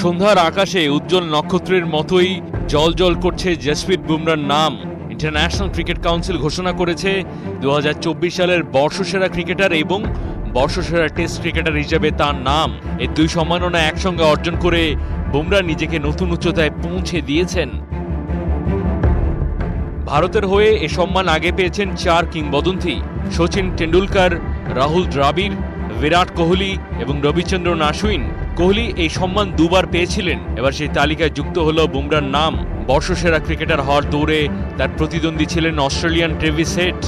সন্ধ্যার আকাশে উজ্জ্বল নক্ষত্রের মতোই জ্বলজ্বল করছে জসপ্রীত বুমরার নাম। ইন্টারন্যাশনাল ক্রিকেট কাউন্সিল ঘোষণা করেছে 2024 সালের বর্ষসেরা ক্রিকেটার এবং বর্ষসেরা টেস্ট ক্রিকেটার হিসেবে তার নাম। এই দুই সম্মাননা একসঙ্গে অর্জন করে বুমরা নিজেকে নতুন উচ্চতায় পৌঁছে দিয়েছেন। ভারতের হয়ে এ সম্মান আগে পেয়েছেন 4 কিংবদন্তি: সচিন টেন্ডুলকার, রাহুল দ্রাবিড়, বিরাট কোহলি এবং রবিচন্দ্রন অশ্বিন। কোহলি এই সম্মান দুবার পেয়েছিলেন। এবার সেই তালিকায় যুক্ত হল বুমরার নাম। বর্ষসেরা ক্রিকেটার হওয়ার দৌড়ে তার প্রতিদ্বন্দ্বী ছিলেন অস্ট্রেলিয়ান ট্রেভিস হেড,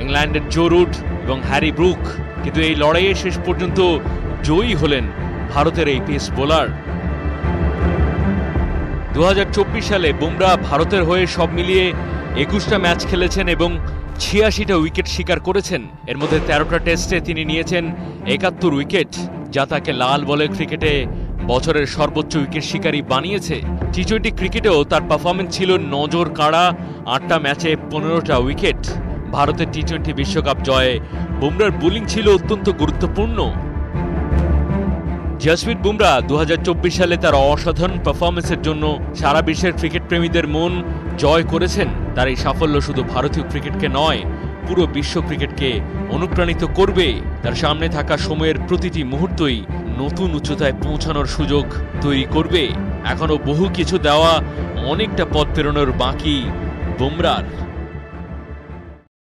ইংল্যান্ডের জো রুট এবং হ্যারি ব্রুক। কিন্তু এই লড়াইয়ে শেষ পর্যন্ত জয়ী হলেন ভারতের এই পেস বোলার। 2024 সালে বুমরা ভারতের হয়ে সব মিলিয়ে 21টা ম্যাচ খেলেছেন এবং 86টা উইকেট শিকার করেছেন। এর মধ্যে 13টা টেস্টে তিনি নিয়েছেন 71 উইকেট, যা তাকে লাল বলের ক্রিকেটে বছরের সর্বোচ্চ উইকেট শিকারী বানিয়েছে। টি-20 ক্রিকেটেও তার পারফরমেন্স ছিল নজর কাড়া, 8টা ম্যাচে 15টা উইকেট। ভারতের টি-20 বিশ্বকাপ জয়ে বুমরার বোলিং ছিল অত্যন্ত গুরুত্বপূর্ণ। জসপ্রীত বুমরা 2024 সালে তার অসাধারণ পারফরমেন্সের জন্য সারা বিশ্বের ক্রিকেট প্রেমীদের মন জয় করেছেন। তার এই সাফল্য শুধু ভারতীয় ক্রিকেটকে নয়, পুরো বিশ্ব ক্রিকেটকে অনুপ্রাণিত করবে। তার সামনে থাকা সময়ের প্রতিটি মুহূর্তই নতুন উচ্চতায় পৌঁছানোর সুযোগ তৈরি করবে। এখনো বহু কিছু দেওয়া, অনেকটা পথ পেরোনোর বাকি বুমরার।